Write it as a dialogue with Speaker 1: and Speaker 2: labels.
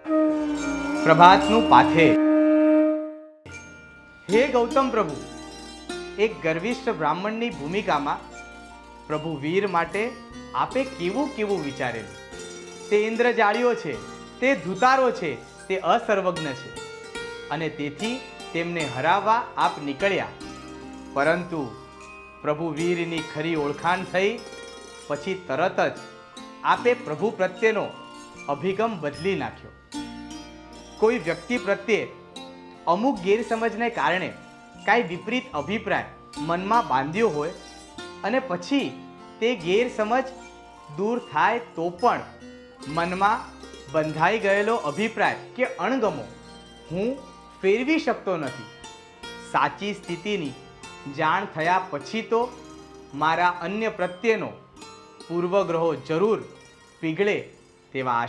Speaker 1: પ્રભાતનું પાથે. હે ગૌતમ પ્રભુ, એક ગર્વિષ્ઠ બ્રાહ્મણની ભૂમિકામાં પ્રભુ વીર માટે આપે કેવું કેવું વિચારેલું. તે ઇન્દ્રજાળીઓ છે, તે ધુતારો છે, તે અસર્વજ્ઞ છે અને તેથી તેમને હરાવવા આપ નીકળ્યા. પરંતુ પ્રભુ વીરની ખરી ઓળખાણ થઈ પછી તરત જ આપે પ્રભુ પ્રત્યેનો અભિગમ બદલી નાખ્યો. કોઈ વ્યક્તિ પ્રત્યે અમુક ગેરસમજને કારણે કાંઈ વિપરીત અભિપ્રાય મનમાં બાંધ્યો હોય અને પછી તે ગેરસમજ દૂર થાય તો પણ મનમાં બંધાઈ ગયેલો અભિપ્રાય કે અણગમો હું ફેરવી શકતો નથી. સાચી સ્થિતિની જાણ થયા પછી તો મારા અન્ય પ્રત્યેનો પૂર્વગ્રહો જરૂર પીગળે તેવા આશા